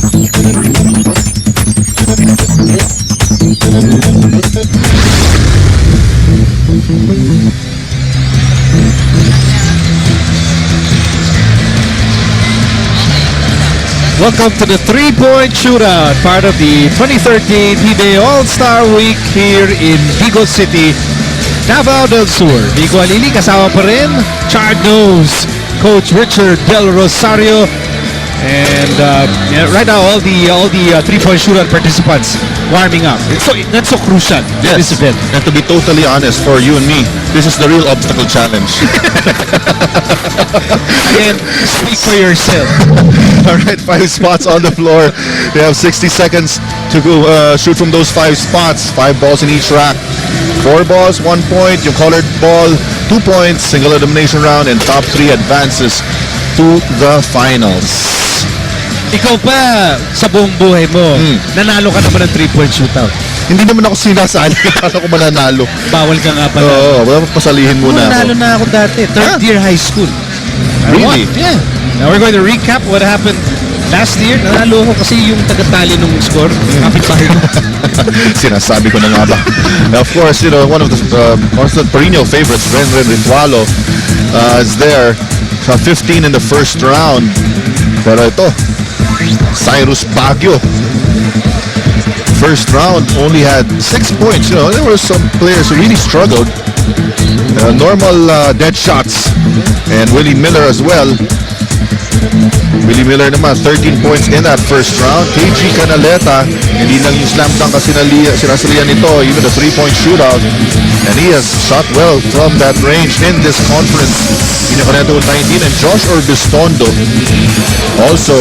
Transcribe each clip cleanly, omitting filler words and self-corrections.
Welcome to the 3-point shootout, part of the 2013 PBA All-Star Week here in DIGOS City, Davao del Sur. Vico Alili, kasama pa rin, Chard Nose, Coach Richard Del Rosario, and right now all the 3-point shootout participants warming up. That's so crucial. Yes. This event. And to be totally honest, for you and me, this is the real obstacle challenge. Again, speak for yourself. All right, 5 spots on the floor. They have 60 seconds to go shoot from those 5 spots. 5 balls in each rack. 4 balls, 1 point. Yung colored ball, 2 points. Single elimination round, and top 3 advances to the finals. Ikaw pa, sa buong buhay mo, nanalo ka naman ng 3-point shootout. Hindi naman ako sinasali. Kala ko mananalo. Bawal ka nga pala. Oo, wala pasalihin muna ako. Nanalo na ako dati, third year high school. Really? Yeah. Now we're going to recap what happened last year. Nanalo ako kasi yung tagatali nung score. Kapit-bahay ko. Sinasabi ko na nga ba. Now, of course, you know, one of the constant perennial favorites, Renren Ritualo, is there. So 15 in the first round. Pero ito, Cyrus Baguio. First round only had 6 points. You know, there were some players who really struggled. Normal dead shots. And Willie Miller as well. Willie Miller naman, 13 points in that first round. KG Canaleta, hindi lang yung slam dunk kasi sinasalihan nito, even the 3-point shootout. And he has shot well from that range in this conference. Pinakaneto 19, and Josh Orbistondo also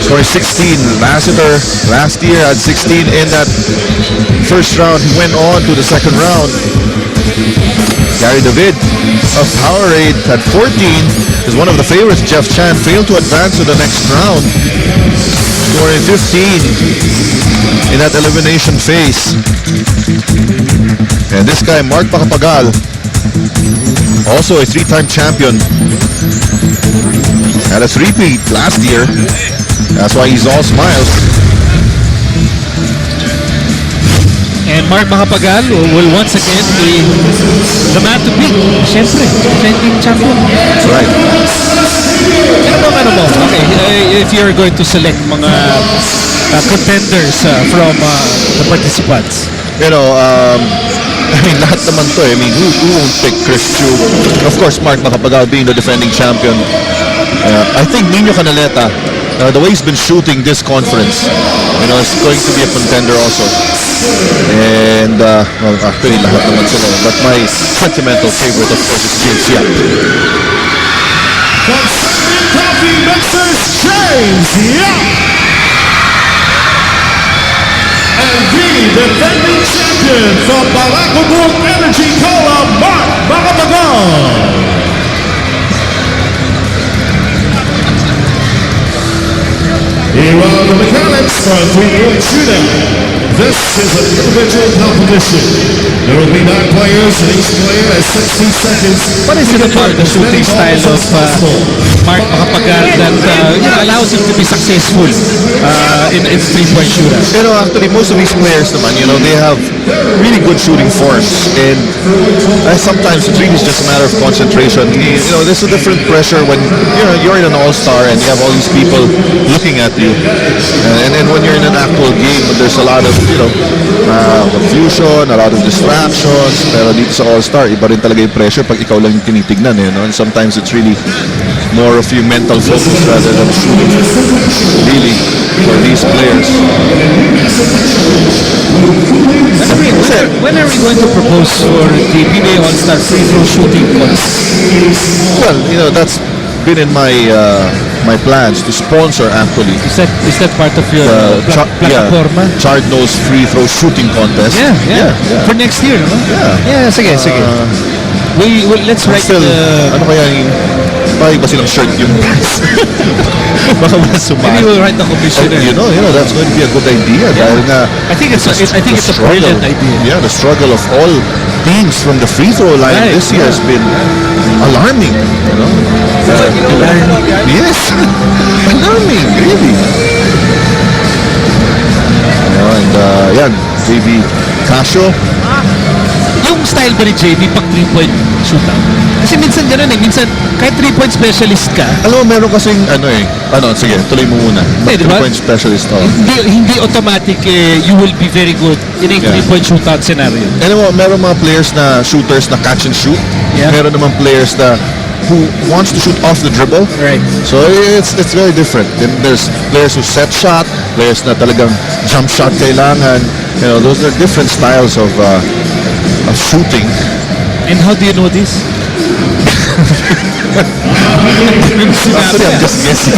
scoring 16. Lassiter last year had 16 in that first round. He went on to the second round. Gary David of Powerade at 14 is one of the favorites. Jeff Chan failed to advance to the next round, scoring 15 in that elimination phase. And this guy, Mark Pacapagal, also a 3-time champion, had a 3-peat last year. That's why he's all smiles. And Mark Macapagal will once again be the man to beat. Siyempre, defending champion. That's right. Ano mo? Okay, if you're going to select mga contenders from the participants. You know, I mean, lahat naman to eh. I mean, who won't pick Chris Tiu? Of course, Mark Macapagal being the defending champion. I think Nino Canaleta, the way he's been shooting this conference, you know, is going to be a contender also. And, well, actually, lahat naman sila. But my sentimental favorite, of course, is James Yap. From Coffee Mixers, James Yap. And the defending champion from Balacobuk Energy Cola, Mark Macapagal. Here are the mechanics for a 3-point shootout. This is an individual competition. There will be 9 players, and each player has 60 seconds. What is it about the shooting style of Mark Macapagal that allows him to be successful in 3-point shootout? You know, actually, most of these players naman, you know, they have really good shooting forms. And sometimes it really is just a matter of concentration. You know, there's a different pressure when, you know, you're in an all-star and you have all these people looking at you. And then when you're in an actual game, there's a lot of, you know, confusion, a lot of distractions. Pero dito sa all-star, iba rin talaga yung pressure pag ikaw lang yung tinitignan, eh, no? And sometimes it's really more of your mental focus rather than shooting, really, for these players. When are we going to propose for the PBA All-Star free throw shooting contest? Well, you know, that's been in my my plans to sponsor actually. Is that part of your plataforma? Chard Nose free throw shooting contest. Yeah. For next year, no? Yeah, sige. Let's write ano kaya yung Pahig ba silang shirt yung price? Baka masumali. Maybe we'll write the commissioner. You know, that's going to be a good idea. Dahil nga, I think it's a brilliant idea. Yeah, the struggle of all teams from the free throw line this year has been alarming. You know? Alarming. Yes. Alarming, really. JVee Casio. Yung style ba ni JVee pag 3-point shootout? Kasi minsan gano'n eh. Minsan, kahit 3-point specialist ka, Alam mo, meron kasing sige, tuloy mo muna. Di ba? 3-point specialist. hindi automatic you will be very good in a Yeah. 3-point shootout scenario. Alam mo, meron mga players na shooters na catch and shoot. Yeah. Meron naman players na who wants to shoot off the dribble. Right. So it's very different. Then there's players who set shot, players na talagang jump shot kailangan. Those are different styles of shooting. And how do you know this? Actually, I'm just guessing.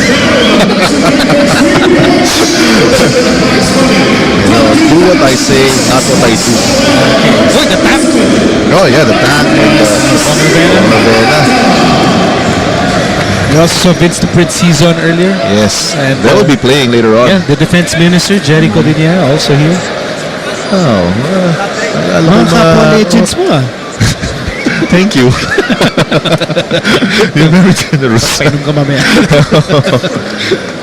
Do what I say, not what I do. Oh, the tap. Oh yeah, the tag and Novena. We also saw Vince the Prince season earlier. Yes, And, they will be playing later on. Yeah, the defense minister, Jericho Dinia, also here. Oh, Mga kapwa legends mo ah. thank you. You're very generous. Painom ka mamaya.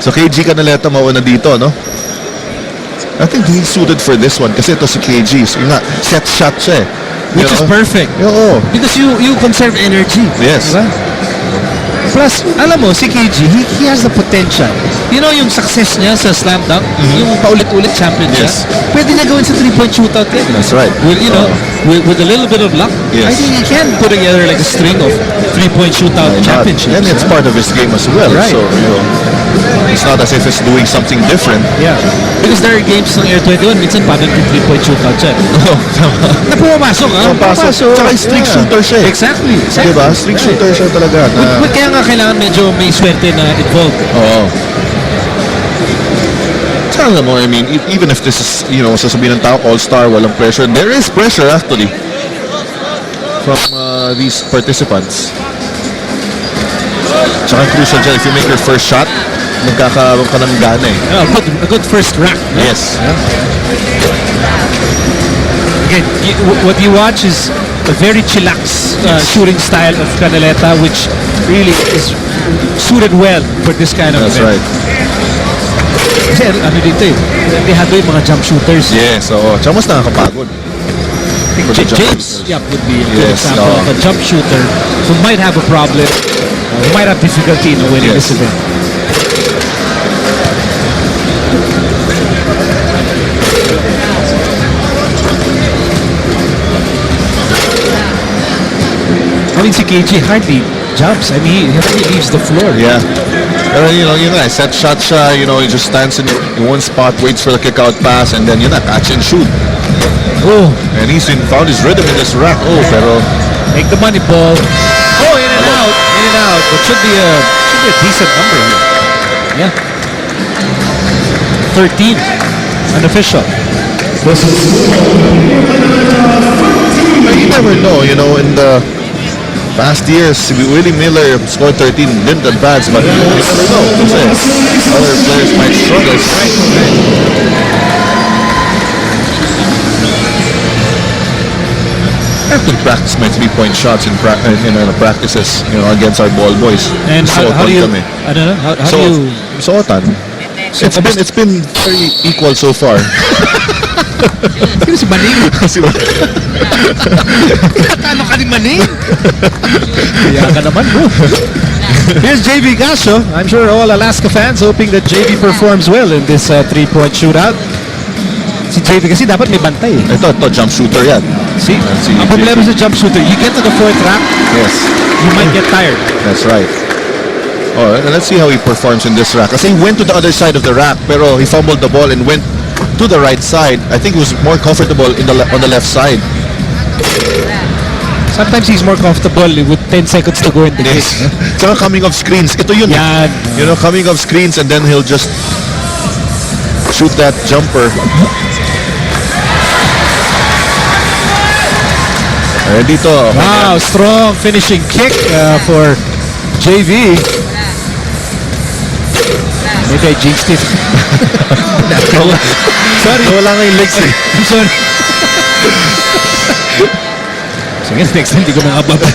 So KG Canaleta mauna dito, no? I think he's suited for this one kasi ito si KG. So, nga, set shot siya eh. Which is perfect. Oo. Because you conserve energy. Yes. Diba? Plus, alam mo, si KG, he has the potential. Yung success niya sa slam dunk, yung paulit-ulit champion siya, Yes. pwede niya gawin sa 3-point shootout yan. That's right. With a little bit of luck, Yes. I think he can put together like a string of 3-point shootout championships. And it's part of his game as well. Right. So, it's not as if it's doing something different. Yeah. Because there are games ng Air 21, minsan parang 3-point shootout siya. Na pumapasok, ha? Pumapasok. Tsaka streak shooter siya eh. Exactly. Diba? Streak shooter siya talaga. Kaya nga kailangan medyo may swerte na involved. Oo. Tsaka alam mo, I mean, even if this is, sasabihin ng tao, all-star, walang pressure, there is pressure actually from these participants. Tsaka crucial dyan, if you make your first shot, magkakaroon ka ng gana eh. A good first rack. Yes. Again, what you watch is a very chillax shooting style of Canaleta, which really is suited well for this kind of That's event. right. Kasi dito eh, dehado yung mga jump shooters. Yes, oo. Tsaka mas nakakapagod. For the jump James shooters. would be a good Yes, example of a jump shooter who might have a problem, who might have difficulty in winning Yes. this event. I mean, si KG hardly jumps. I mean, he hardly leaves the floor. Yeah. Pero set shot siya, he just stands in one spot, waits for the kick-out pass, and then catch and shoot. Oh, And he's found his rhythm in this rack. Oh, pero make the money ball. Oh, in and out, in and out. It should be a decent number here. Yeah. 13, unofficial. you never know, in the past years, Willie Miller scored 13, didn't advance, but you never know. Kasi other players might struggle. I have to practice my 3-point shots in practices, against our ball boys. And how do you? Kami. I don't know. How do So, you? Suotan. It's been very equal so far. Sino si Maning? Nakakano ka ni Maning? Kaya ka naman, bro. Here's JVee Casio. I'm sure all Alaska fans hoping that JVee performs well in this 3-point shootout. Si JVee kasi dapat may bantay. Ito, jump shooter yan. See? Si Ang problema sa jump shooter, you get to the 4th rack, Yes. you might get tired. That's right. All right, let's see how he performs in this rack. Kasi he went to the other side of the rack, pero he fumbled the ball and went to the right side. I think he was more comfortable on the left side. Sometimes he's more comfortable with 10 seconds to go in the game. Yes. Tsaka coming off screens. Ito yun. Yan. Coming off screens and then he'll just shoot that jumper. And dito. Wow, strong finishing kick for JVee. Maybe I jinxed it. Sorry. Wala nga yung legs eh. I'm sorry. So next time, hindi ko makababay.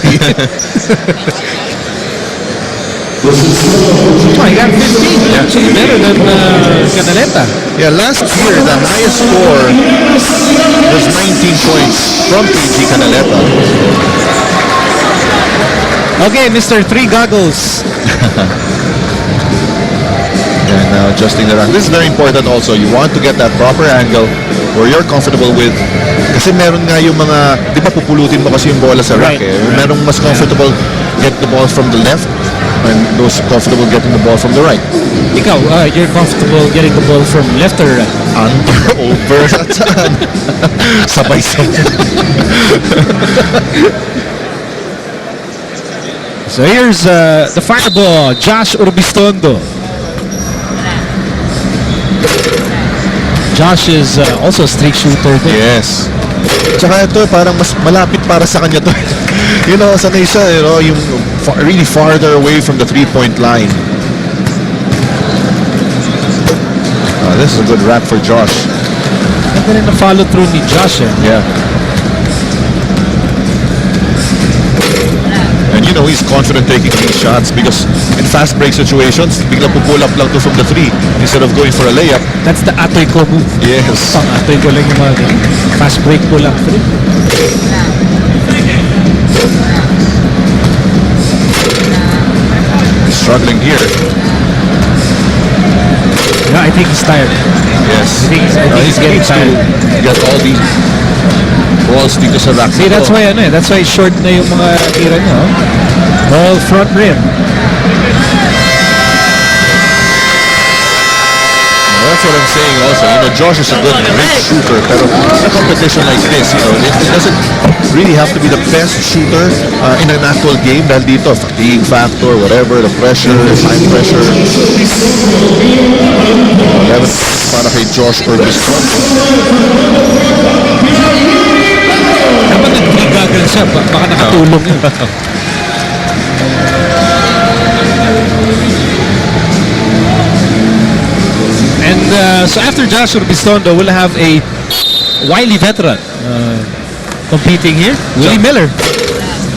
Oh, he got 15. Actually better than Canaleta. Yeah, last year, the highest score was 19 points from KG Canaleta. Okay, Mr. Three Goggles. And now adjusting the rack. This is very important also. You want to get that proper angle where you're comfortable with. Kasi meron nga yung mga, di ba pupulutin mo kasi yung bola sa rack Right. Merong mas comfortable get the ball from the left and those comfortable getting the ball from the right. Ikaw, you're comfortable getting the ball from left or right? Under, over, saan? Sabay-sabay. So here's the fireball, Josh Urbistondo. Josh is also a streak shooter. Yes. Tsaka ito parang mas malapit para sa kanya to. You know, sanay siya, you know, yung really farther away from the three-point line. This is a good wrap for Josh. Ganda rin na follow through ni Josh. Yeah. And you know, he's confident taking these shots because in fast break situations, bigla pull up lang to from the three instead of going for a layup. That's the atoy ko move. Yes. Pang atoy ko lang yung mga fast break pull up. He's struggling here. Yeah, I think he's tired. Yes. I think he's getting tired. Get all the balls dito sa rack. See, that's why that's why short na yung mga tira niya. Ball front rim. That's what I'm saying also. You know, Josh is a good rim shooter, pero in a competition like this, you know, it doesn't really have to be the best shooter in an actual game dahil dito, fatigue factor, whatever, the pressure, time pressure. 11 para kay Josh Urbistondo. Dapat nag-gagal siya. Baka nakatulong yun. And so after Josh Urbistondo, we'll have a wily veteran competing here, Willie Miller.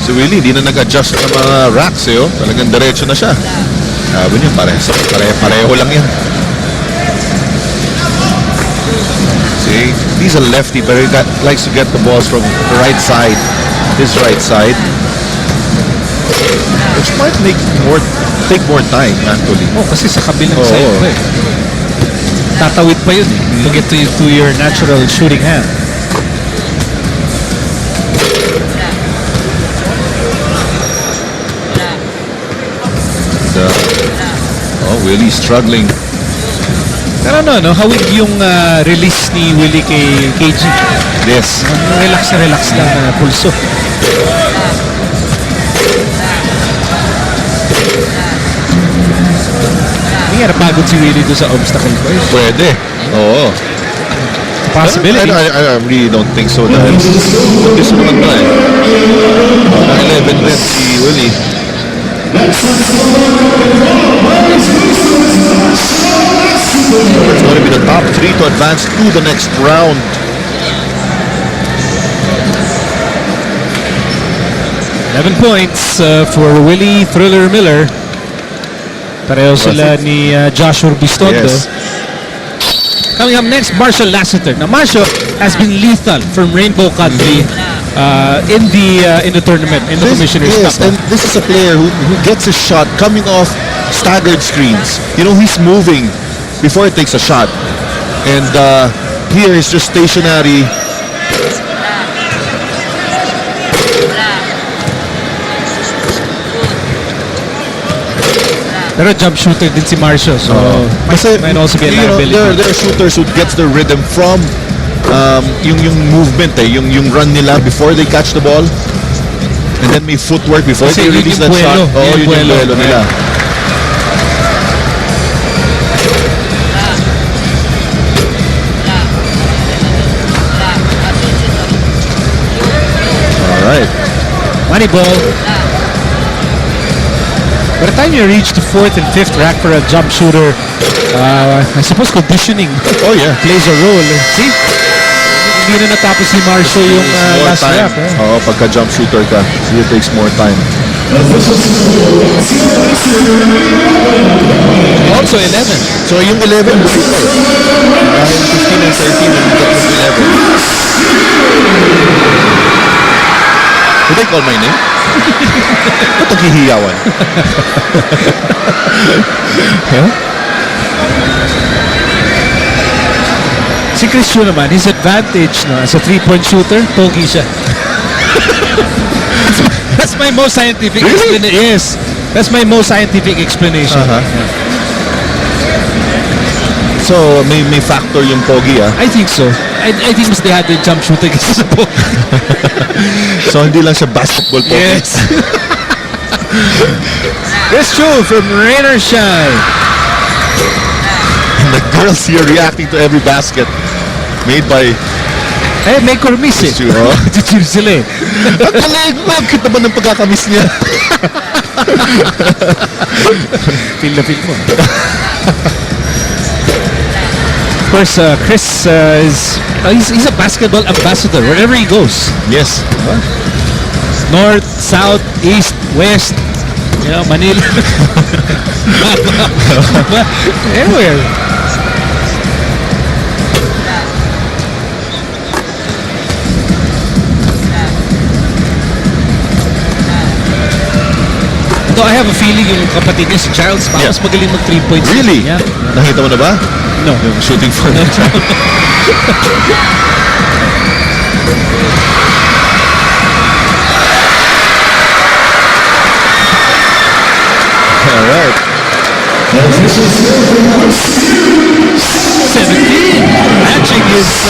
Si Willie, hindi na nag-adjust ng mga racks Talagang diretso na siya. Sabi niyo, pareho lang yan. See, he's a lefty, but he likes to get the balls from the right side, his right side. Which might take more time, actually. Oh, kasi sa kabilang side pa tatawid pa yun to get to your natural shooting hand. Willie struggling. Pero no, hawig yung release ni Willie kay KG. Yes. Relax lang na pulso. Hindi nga napagod si Willie doon sa obstacle ko. Pwede. Oo. Possibility. I really don't think so dahil this one na eh. 11 din si Willie. It's going to be the top three to advance to the next round. $11 points for Willie Thriller Miller. Pareho sila ni Josh Urbistondo. Yes. Coming up next, Marshall Lassiter. Now, Marshall has been lethal from Rainbow Country in the tournament, in the Commissioner's Cup. And this is a player who gets a shot coming off staggered screens. You know, he's moving before he takes a shot. And here he's just stationary. Pero jump shooter din si Marshall, so might also be a liability. There are shooters who gets their rhythm from yung movement yung run nila before they catch the ball, and then may footwork before they release that shot. Yung buwelo nila. All right. Money ball. By the time you reach the 4th and 5th rack for a jump shooter, I suppose conditioning plays a role. See? Hindi na natapos ni Marshall yung last rack. Pagka jump shooter ka, so it takes more time. Also 11. So yung 11, buti pa eh. Dahil 15 and 13, nandito yung 11. Did I call my name? Ba't naghihiyawan? Si Chris Tiu naman, his advantage no, as a three-point shooter, pogi siya. That's my most scientific explanation. Yes, that's my most scientific explanation. So, may factor yung pogi, ah. I think so. I think mas they had the jump shooter kasi sa pogi. So, hindi lang siya basketball pogi. Yes. Chris Tiu from Rain or Shine. And the girls here reacting to every basket made by May kurmis eh. Chris Tiu, oh. Chichir sila eh. Ang galing! Ang cute naman ng pagkakamis niya. Feel na feel mo. Of course, Chris he's a basketball ambassador wherever he goes. Yes. North, South, East, West, Manila. Anywhere. Though I have a feeling yung kapatid niya, si Charles, mas magaling mag 3 points. Really? Yeah. Nakita mo na ba? No. Yung shooting for the All right. 17. Matching his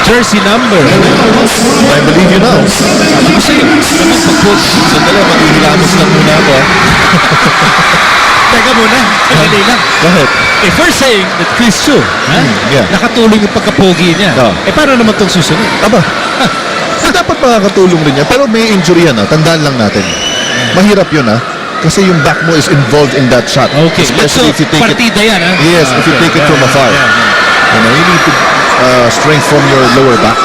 jersey number. I believe you now. Sabi ko sa'yo, naman pag-coach. Sandali, maghihilamos lang muna ako. Teka muna, sandali lang. Bakit? If we're saying that Chris Tiu, yeah. nakatulong yung pagkapogi niya, paano naman itong susunod? Aba, dapat makakatulong rin niya. Pero may injury yan, tandaan lang natin. Mahirap yun, kasi yung back mo is involved in that shot. Okay, Especially so if you take partida yan, Yes, if you take it from afar. You need to strength from your lower back.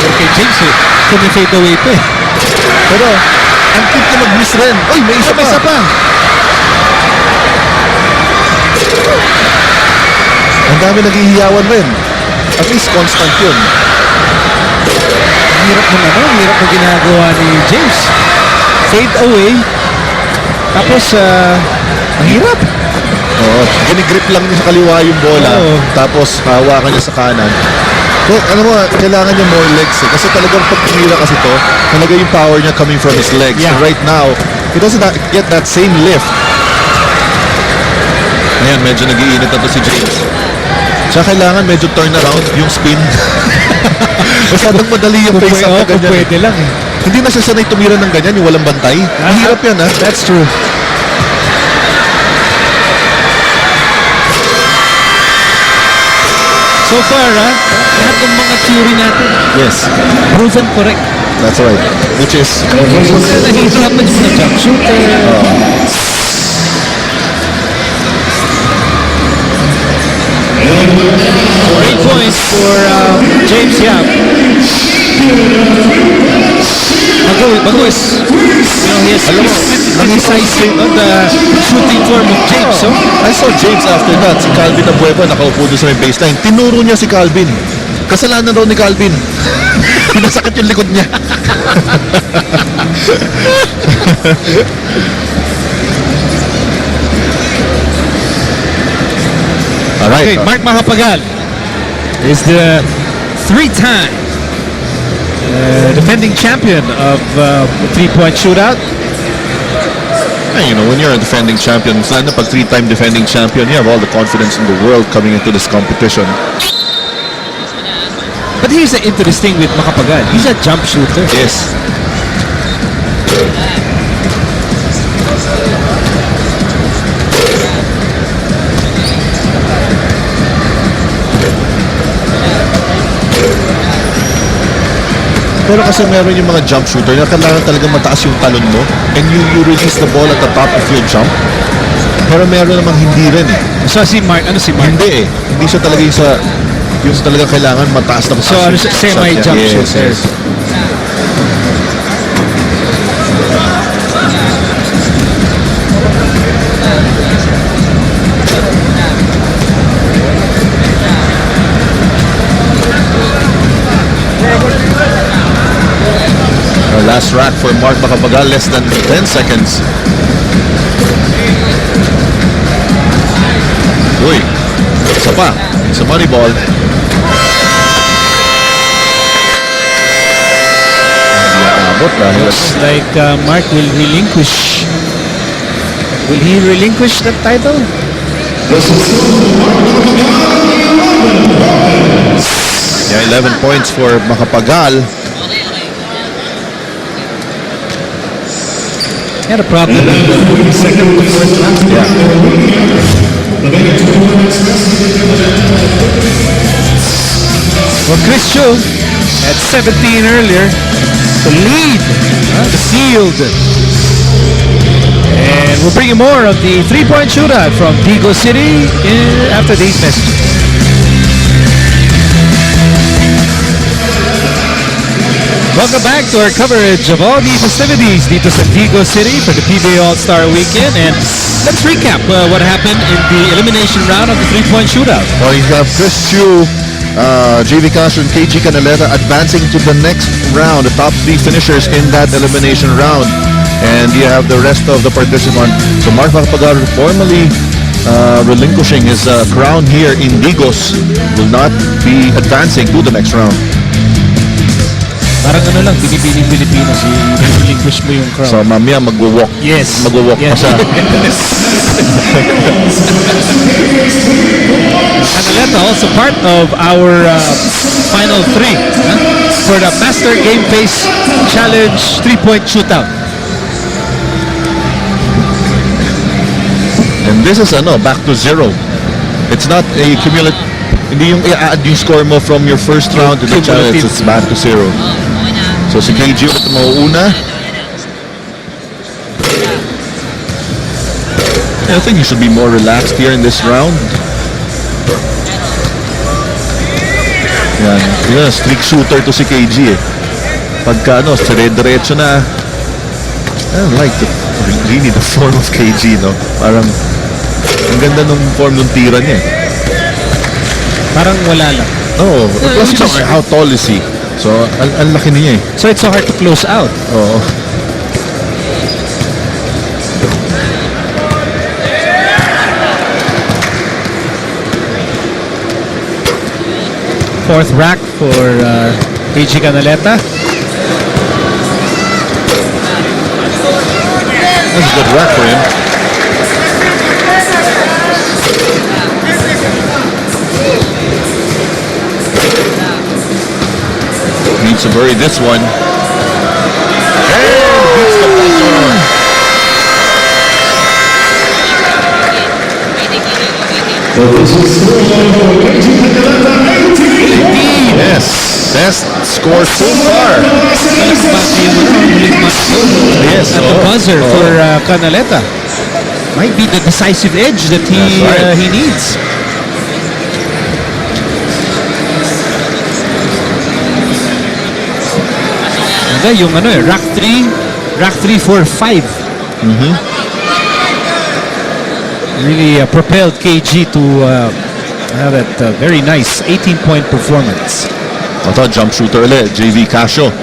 Okay, James, kumi-fade away pa eh. Pero, ang cute na mag-miss rin. Uy, may isa pa. Ang dami naghihiyawan rin. At least constant yun. Ang hirap na ginagawa ni James. Fade away. Tapos, ang hirap. Oo, ginigrip lang niya sa kaliwa yung bola. Tapos, hawakan niya sa kanan. So, mo, kailangan niya more legs eh. Kasi talagang pag tumira kasi to, talaga yung power niya coming from his legs. Yeah. And right now, he doesn't get that same lift. Ayan, medyo nag-iinit na to si James. Tsaka kailangan medyo turn around yung spin. Masyadong madali yung face up na ganyan. Pwede lang eh. Hindi na siya sanay tumira ng ganyan, yung walang bantay. Mahirap yan, That's true. So far, lahat ng mga theory natin, Yes, proven correct. that's right. Which is, Nahihirapan yung mga jump shooter. 8 points for James Yap. Bagus. He has criticized the shooting form of James. I saw James after that. Si Calvin Abueva nakaupo doon sa may baseline. Tinuro niya si Calvin. Kasalanan daw ni Calvin. Pinasakit yung likod niya. Okay, Mark Mahapagal is the three-time defending champion of three-point shootout. You know, when you're a defending champion, sana pag three-time defending champion, you have all the confidence in the world coming into this competition. But here's the interesting with Mahapagal. He's a jump shooter. Yes. Pero kasi meron yung mga jump shooter na kailangan talaga mataas yung talon mo and you release the ball at the top of your jump. Pero meron namang hindi rin eh. So si Mark, ano si Mark? Hindi eh. Hindi siya talaga Yun talaga kailangan mataas na So, ano, semi-jump Yes, shooter. yes. Our last rack for Mark Macapagal, less than 10 seconds. Uy, isa pa. It's a money ball. Looks like Mark will relinquish. Will he relinquish that title? Yeah, 11 points for Macapagal. He had a problem in the second to fourth round. Yeah. Well, Chris Tiu had 17 earlier. The lead, the field. And we'll bring you more of the three-point shootout from DIGOS City after these messages. Welcome back to our coverage of all the festivities dito sa DIGOS City for the PBA All-Star Weekend. And let's recap what happened in the elimination round of the three-point shootout. Well, you have Chris Tiu, JVee Casio and KG Canaleta advancing to the next round, the top three finishers in that elimination round. And you have the rest of the participants. So Mark Macapagal formally relinquishing his crown here in DIGOS, will not be advancing to the next round. Parang ano lang, binibining Pilipinas, i-relinquish mo yung crown. So mamaya magwo-walk. Yes. Magwo-walk pa siya. Canaleta also part of our final three for the Master Game Face Challenge three-point shootout. And this is back to zero. It's not a cumulative. Hindi yung i-add yung score mo from your first round to the challenge. It's back to zero. So si KG ulit mauuna. I think you should be more relaxed here in this round. Yan, streak shooter to si KG eh. Pagka dire-diretso na. I don't like really the form of KG, no? Parang ang ganda nung form ng tira niya eh. Parang wala lang. Oh, plus how tall is he? So, ang laki niya eh. So it's so hard to close out. Oo. Fourth rack for KG Canaleta. That's a good rack for him. Needs to bury this one. And beats the buzzer. Yes, best score so far. Yes, at the buzzer for Canaleta. Might be the decisive edge that he needs. Yung rack 3, 4, 5. Really propelled KG to have that very nice 18-point performance. I thought jump shooter ulit, JVee Casio.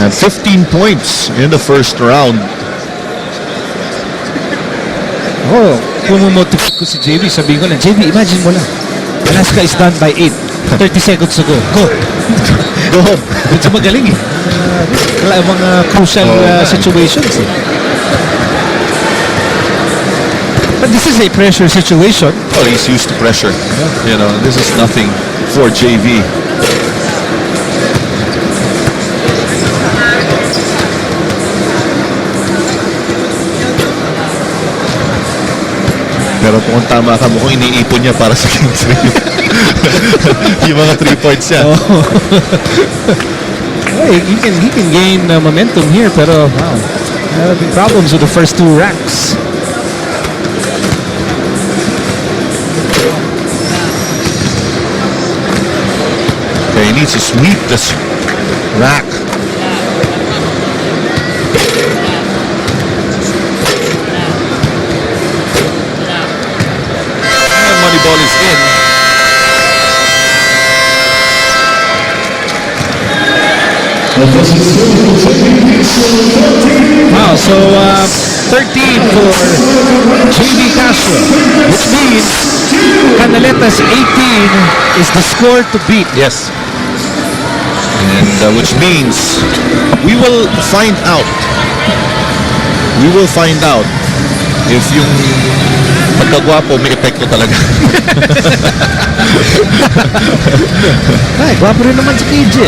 And 15 points in the first round. Oh, pumomotivate ko si JVee. Sabihin ko lang, JVee, imagine mo lang. Alaska is done by 8. 30 seconds to go. Go! Go! Medyo magaling eh. Mga crucial situations eh. But this is a pressure situation. Oh, he's used to pressure. You know, this is nothing for JVee. Pero kung tama ka, mukhang iniipon niya para sa Game 3. Yung mga 3 points niya. Oh. Hey, he can gain momentum here, pero wow. Having problems with the first two racks. needs to sweep this rack. And money ball is in. Wow, so 13 for JVee Casio, which means Canaleta's 18 is the score to beat. Yes. And which means we will find out. We will find out if yung pagkagwapo may epekto talaga. Ay, gwapo rin naman si KG.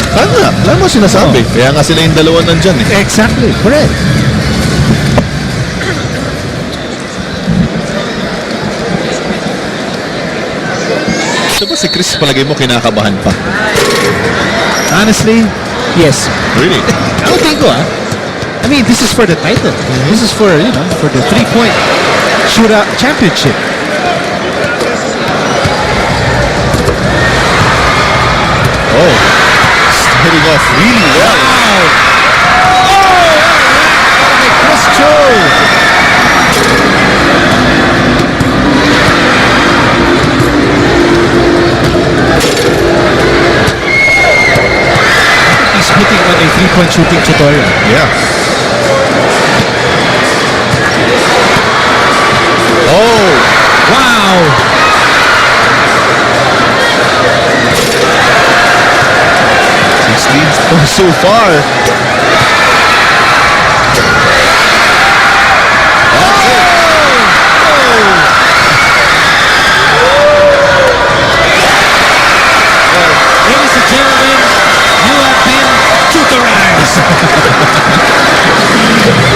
Alam mo sinasabi. Kaya nga sila yung dalawa nandyan eh. Exactly, correct. So ba si Chris palagay mo kinakabahan pa? Honestly, yes. Really? I don't think so, I mean, this is for the title. This is for, for the 3-point shootout championship. Oh, starting off really well. Wow! Oh! Chris Tiu! He's hitting on a 3-point shooting tutorial. Yeah. Oh, Wow! 16 so far. Ladies and gentlemen, you have been Tiu-torials.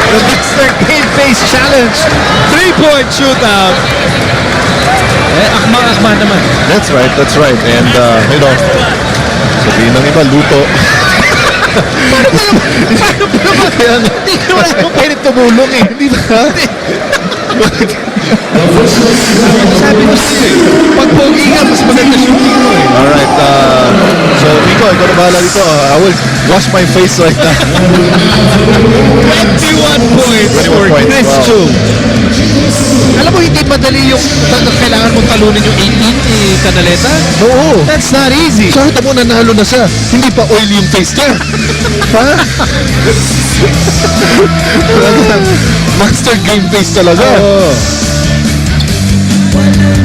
The Mr. Game Face Challenge 3-point shootout. Akma naman. That's right, that's right. And, sabihin ng iba, luto. Hindi naman ako pwede tumulong eh. Hindi ba? Sabi ko sa'yo eh, pag pogi ka, mas maganda shooting mo eh. Alright, so Rico, ikaw na bahala dito. I will wash my face right now. 21 points for 21 points, Chris wow. Tiu. Alam mo, hindi madali yung kailangan mong talunin yung 18 Canaleta. Oo. That's not easy. So, kita mo, nanalo na siya. Hindi pa oil yung face niya. Ha? Master game face talaga. Oo.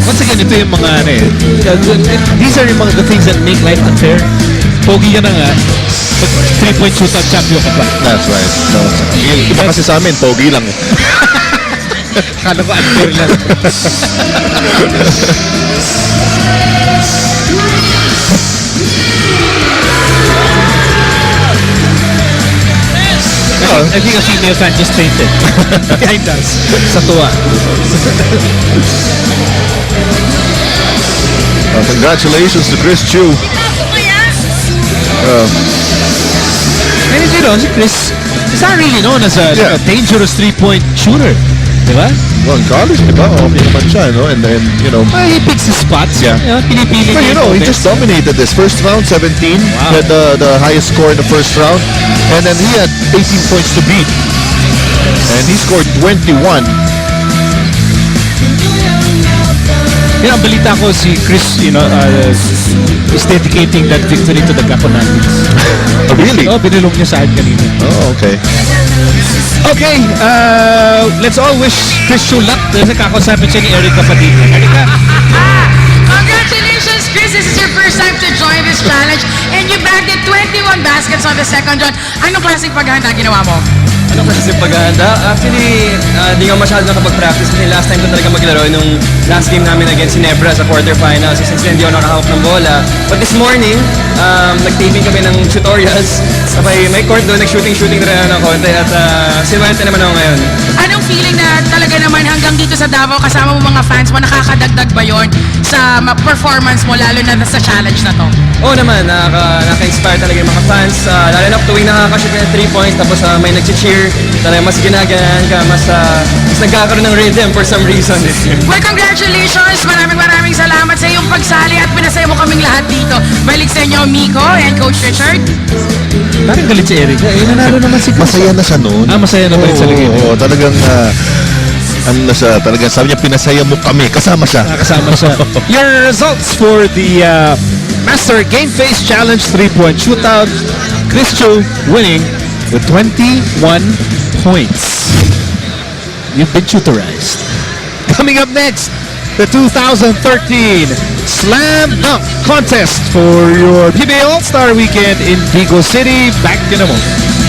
Once again, ito yung mga these are yung mga the things that make life unfair. Pogi ka na nga, 3-point shootout champion ka pa. That's right. No, iba kasi sa amin, pogi lang eh. Kala ko unfair lang. I think a female fan just fainted behind us sa tuwa. Congratulations to Chris Tiu. And si Chris is not really known as a dangerous 3-point shooter. Diba? Well, in college, diba? Okay naman siya, no? And then, He picks his spots. Yeah. Pinipili But niya yung he just dominated this first round, 17. He had the highest score in the first round. And then he had 18 points to beat. And he scored 21. Ang balita ko si Chris, is dedicating that victory to the Kaninang. Oh, really? Binilong niya sa akin kanina. Oh, okay. Okay, let's all wish Chris Tiu luck. Kasi kakausapin siya ni Eric Kapadina. Erika. Congratulations, Chris. This is your first time to join this challenge. And you bagged in 21 baskets on the second round. Anong klaseng paghahanda ginawa mo? Ano kasi paghahanda? Actually, di nga masyado nakapag-practice kasi last time ko talaga maglaro nung last game namin against Ginebra sa quarterfinals. So since then, di ako nakahawak ng bola. But this morning, nag-taping kami ng tutorials. Sabay may court doon, nag-shooting rin ng konti at sinuwerte naman ako ngayon. Anong feeling na talaga naman hanggang dito sa Davao, kasama mo mga fans mo, nakakadagdag ba yon sa performance mo, lalo na sa challenge na to? Oo naman, naka-inspire talaga yung mga fans. Lalo na tuwing nakaka-shoot ng 3 points, tapos may nag-cheer year, talaga mas ginaganan ka, mas nagkakaroon ng rhythm for some reason. Well, congratulations! Maraming salamat sa iyong pagsali at pinasaya mo kaming lahat dito. Balik sa inyo, Miko and Coach Richard. Parang galit si Eric. Nanalo naman si Chris. Masaya na siya noon. Masaya na ba yun sa lagay niya? Oo, talagang ano na siya, talagang sabi niya, pinasaya mo kami, kasama siya. Kasama siya. Your results for the Master Game Face Challenge 3-point shootout. Chris Tiu winning with 21 points. You've been tutorized. Coming up next, the 2013 Slam Dunk Contest for your PBA All-Star Weekend in DIGOS City. Back in a moment.